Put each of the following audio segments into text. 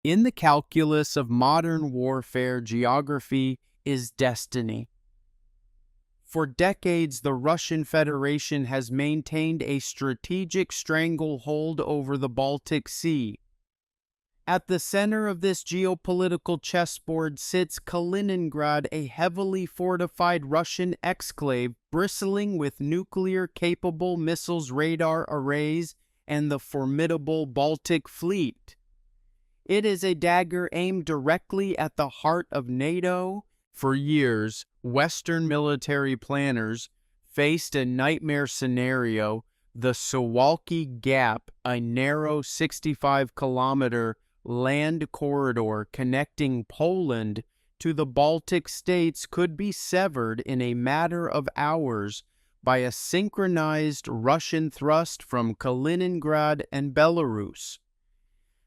In the calculus of modern warfare, geography is destiny. For decades, the Russian Federation has maintained a strategic stranglehold over the Baltic Sea. At the center of this geopolitical chessboard sits Kaliningrad, a heavily fortified Russian exclave bristling with nuclear-capable missiles radar arrays and the formidable Baltic Fleet. It is a dagger aimed directly at the heart of NATO. For years, Western military planners faced a nightmare scenario: the Suwalki Gap, a narrow 65-kilometer land corridor connecting Poland to the Baltic States, could be severed in a matter of hours by a synchronized Russian thrust from Kaliningrad and Belarus.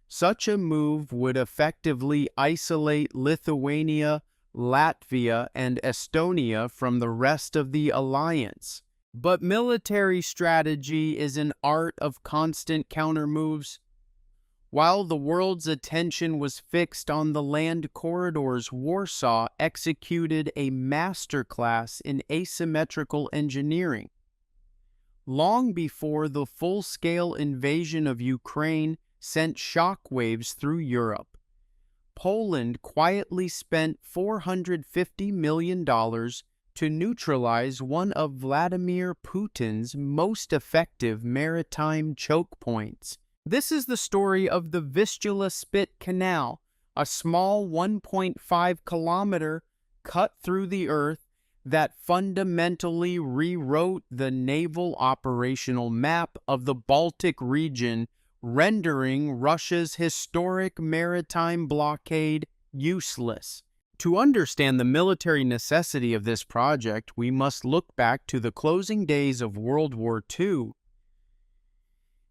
Such a move would effectively isolate Lithuania, Latvia, and Estonia from the rest of the alliance. But military strategy is an art of constant countermoves. While the world's attention was fixed on the land corridors, Warsaw executed a masterclass in asymmetrical engineering. Long before the full-scale invasion of Ukraine sent shockwaves through Europe, Poland quietly spent $450 million to neutralize one of Vladimir Putin's most effective maritime choke points. This is the story of the Vistula Spit Canal, a small 1.5-kilometer cut through the earth that fundamentally rewrote the naval operational map of the Baltic region, rendering Russia's historic maritime blockade useless. To understand the military necessity of this project, we must look back to the closing days of World War II.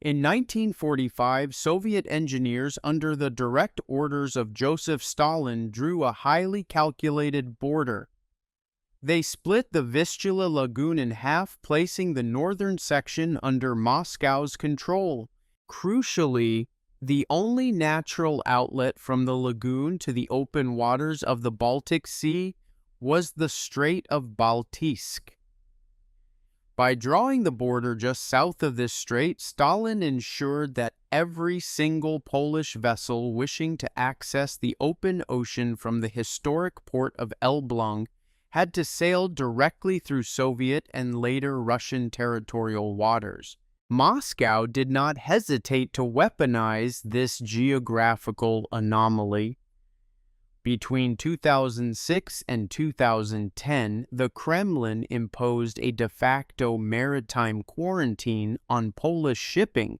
In 1945, Soviet engineers, under the direct orders of Joseph Stalin, drew a highly calculated border. They split the Vistula Lagoon in half, placing the northern section under Moscow's control. Crucially, the only natural outlet from the lagoon to the open waters of the Baltic Sea was the Strait of Baltic. By drawing the border just south of this strait, Stalin ensured that every single Polish vessel wishing to access the open ocean from the historic port of Elbląg had to sail directly through Soviet and later Russian territorial waters. Moscow did not hesitate to weaponize this geographical anomaly. Between 2006 and 2010, the Kremlin imposed a de facto maritime quarantine on Polish shipping.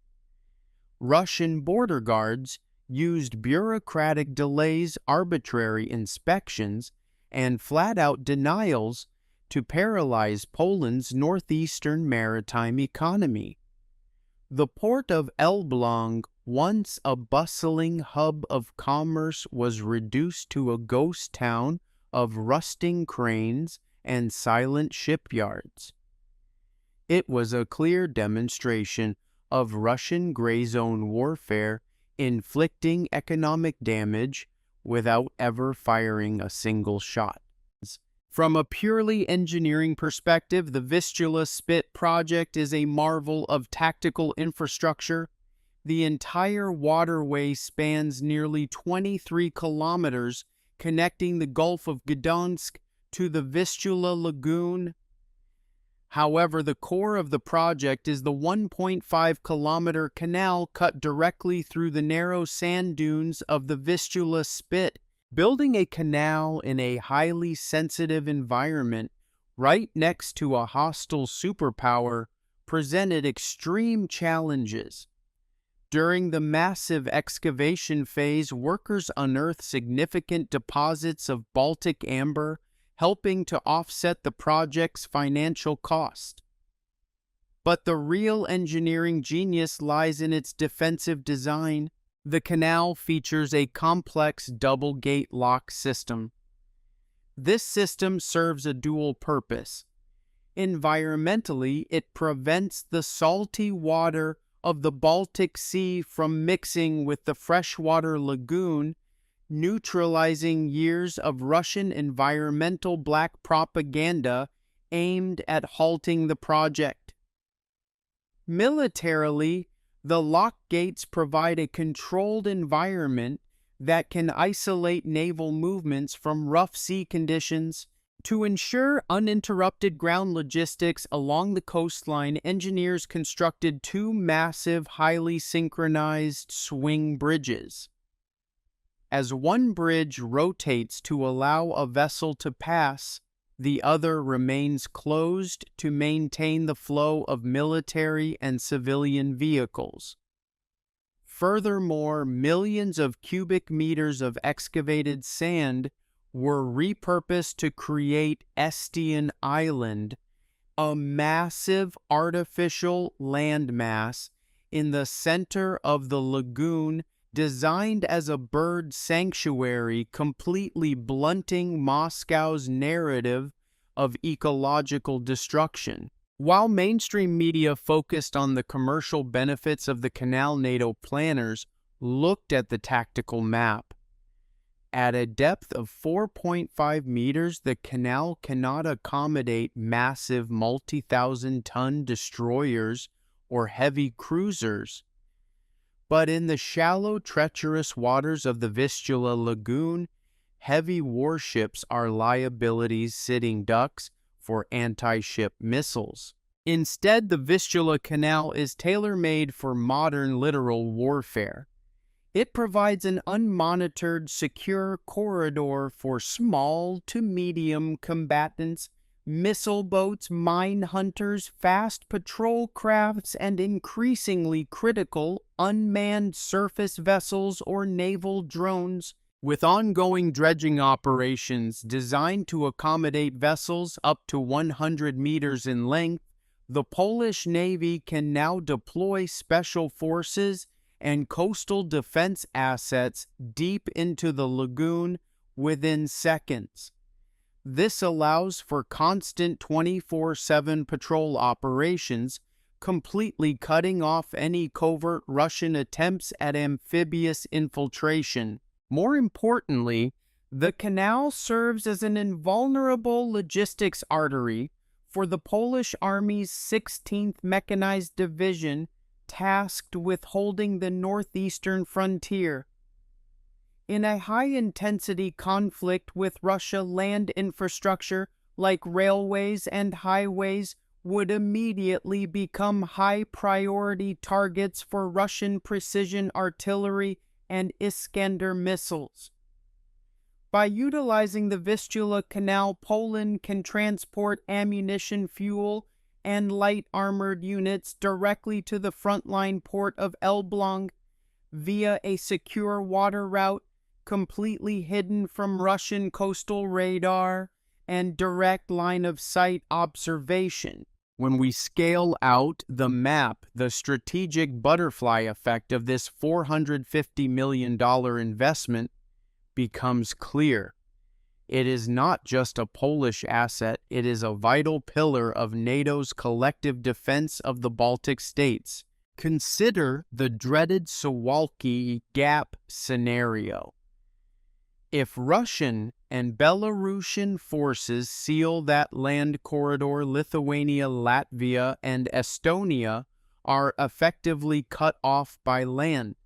Russian border guards used bureaucratic delays, arbitrary inspections, and flat-out denials to paralyze Poland's northeastern maritime economy. The port of Elbląg, once a bustling hub of commerce, was reduced to a ghost town of rusting cranes and silent shipyards. It was a clear demonstration of Russian gray zone warfare, inflicting economic damage without ever firing a single shot. From a purely engineering perspective, the Vistula Spit project is a marvel of tactical infrastructure. The entire waterway spans nearly 23 kilometers, connecting the Gulf of Gdansk to the Vistula Lagoon. However, the core of the project is the 1.5-kilometer canal cut directly through the narrow sand dunes of the Vistula Spit. Building a canal in a highly sensitive environment right next to a hostile superpower presented extreme challenges. During the massive excavation phase, workers unearthed significant deposits of Baltic amber, helping to offset the project's financial cost. But the real engineering genius lies in its defensive design. The canal features a complex double-gate lock system. This system serves a dual purpose. Environmentally, it prevents the salty water of the Baltic Sea from mixing with the freshwater lagoon, neutralizing years of Russian environmental black propaganda aimed at halting the project. Militarily, the lock gates provide a controlled environment that can isolate naval movements from rough sea conditions. To ensure uninterrupted ground logistics along the coastline, engineers constructed two massive, highly synchronized swing bridges. As one bridge rotates to allow a vessel to pass, the other remains closed to maintain the flow of military and civilian vehicles. Furthermore, millions of cubic meters of excavated sand were repurposed to create Estian Island, a massive artificial landmass in the center of the lagoon designed as a bird sanctuary, completely blunting Moscow's narrative of ecological destruction. While mainstream media focused on the commercial benefits of the canal, NATO planners looked at the tactical map. At a depth of 4.5 meters, the canal cannot accommodate massive multi-thousand-ton destroyers or heavy cruisers. But in the shallow, treacherous waters of the Vistula Lagoon, heavy warships are liabilities sitting ducks for anti-ship missiles. Instead, the Vistula Canal is tailor-made for modern littoral warfare. It provides an unmonitored, secure corridor for small to medium combatants, missile boats, mine hunters, fast patrol crafts, and increasingly critical unmanned surface vessels or naval drones, with ongoing dredging operations designed to accommodate vessels up to 100 meters in length. The Polish Navy can now deploy special forces and coastal defense assets deep into the lagoon within seconds. This allows for constant 24/7 patrol operations, completely cutting off any covert Russian attempts at amphibious infiltration. More importantly, the canal serves as an invulnerable logistics artery for the Polish Army's 16th Mechanized Division, tasked with holding the northeastern frontier. In a high-intensity conflict with Russia, land infrastructure like railways and highways would immediately become high-priority targets for Russian precision artillery and Iskander missiles. By utilizing the Vistula Canal, Poland can transport ammunition, fuel, and light armored units directly to the frontline port of Elbląg via a secure water route completely hidden from Russian coastal radar and direct line-of-sight observation. When we scale out the map, the strategic butterfly effect of this $450 million investment becomes clear. It is not just a Polish asset, it is a vital pillar of NATO's collective defense of the Baltic States. Consider the dreaded Suwalki Gap scenario. If Russian and Belarusian forces seal that land corridor, Lithuania, Latvia, and Estonia are effectively cut off by land.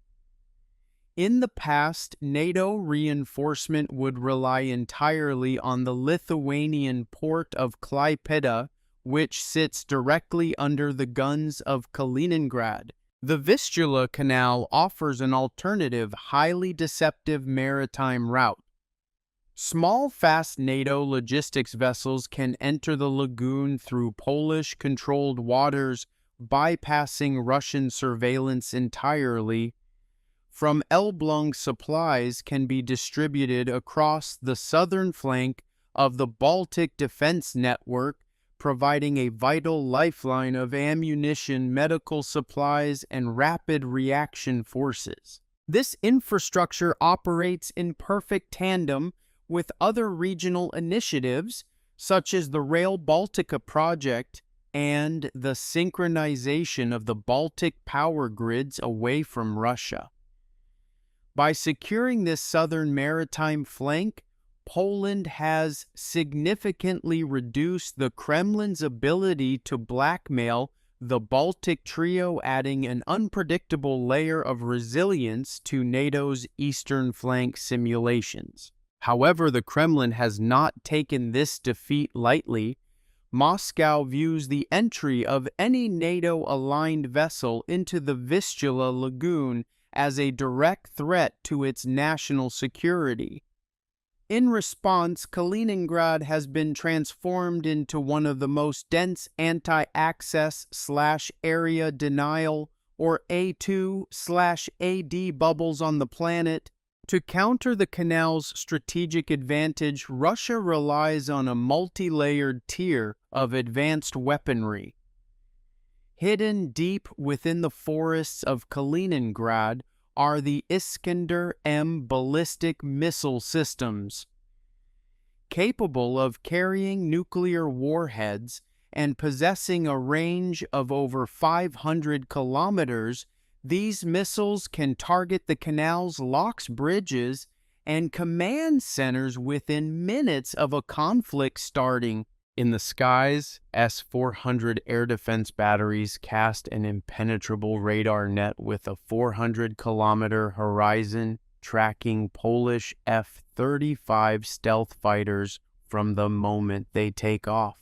In the past, NATO reinforcement would rely entirely on the Lithuanian port of Klaipėda, which sits directly under the guns of Kaliningrad. The Vistula Canal offers an alternative, highly deceptive maritime route. Small, fast NATO logistics vessels can enter the lagoon through Polish-controlled waters, bypassing Russian surveillance entirely. From Elbląg, supplies can be distributed across the southern flank of the Baltic Defense Network, providing a vital lifeline of ammunition, medical supplies, and rapid reaction forces. This infrastructure operates in perfect tandem with other regional initiatives, such as the Rail Baltica project and the synchronization of the Baltic power grids away from Russia. By securing this southern maritime flank, Poland has significantly reduced the Kremlin's ability to blackmail the Baltic trio, adding an unpredictable layer of resilience to NATO's eastern flank simulations. However, the Kremlin has not taken this defeat lightly. Moscow views the entry of any NATO-aligned vessel into the Vistula Lagoon as a direct threat to its national security. In response, Kaliningrad has been transformed into one of the most dense anti-access/area denial, or A2/AD bubbles on the planet. To counter the canal's strategic advantage, Russia relies on a multi-layered tier of advanced weaponry. Hidden deep within the forests of Kaliningrad are the Iskander-M ballistic missile systems. Capable of carrying nuclear warheads and possessing a range of over 500 kilometers, these missiles can target the canal's locks, bridges, and command centers within minutes of a conflict starting. In the skies, S-400 air defense batteries cast an impenetrable radar net with a 400-kilometer horizon, tracking Polish F-35 stealth fighters from the moment they take off.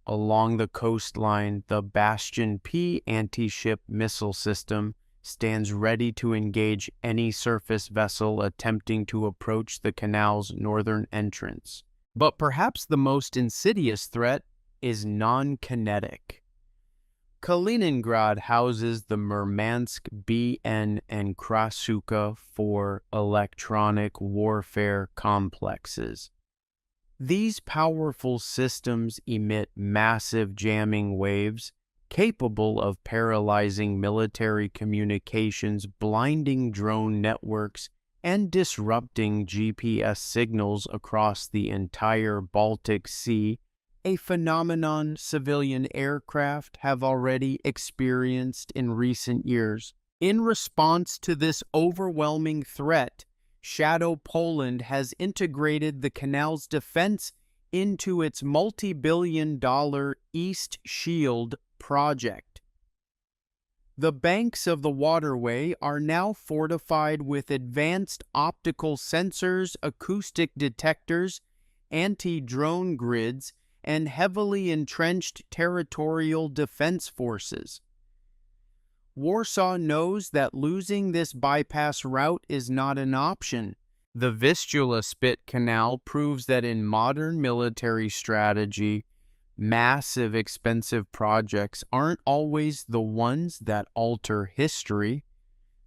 Along the coastline, the Bastion P anti-ship missile system stands ready to engage any surface vessel attempting to approach the canal's northern entrance. But perhaps the most insidious threat is non-kinetic. Kaliningrad houses the Murmansk BN and Krasuka 4 electronic warfare complexes. These powerful systems emit massive jamming waves capable of paralyzing military communications, blinding drone networks, and disrupting GPS signals across the entire Baltic Sea, a phenomenon civilian aircraft have already experienced in recent years. In response to this overwhelming threat, Shadow Poland has integrated the canal's defense into its multi-billion-dollar East Shield project. The banks of the waterway are now fortified with advanced optical sensors, acoustic detectors, anti-drone grids, and heavily entrenched territorial defense forces. Warsaw knows that losing this bypass route is not an option. The Vistula Spit Canal proves that in modern military strategy, massive, expensive projects aren't always the ones that alter history.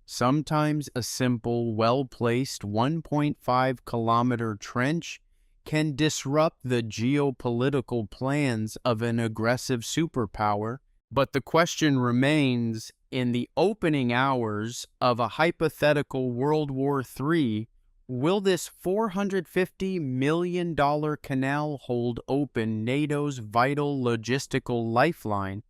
Sometimes a simple, well-placed 1.5-kilometer trench can disrupt the geopolitical plans of an aggressive superpower. But the question remains, in the opening hours of a hypothetical World War III, will this $450 million canal hold open NATO's vital logistical lifeline,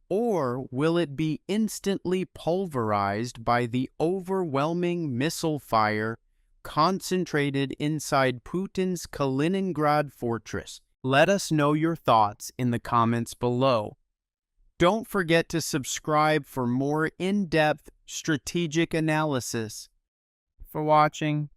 or will it be instantly pulverized by the overwhelming missile fire concentrated inside Putin's Kaliningrad fortress? Let us know your thoughts in the comments below. Don't forget to subscribe for more in-depth strategic analysis. For watching.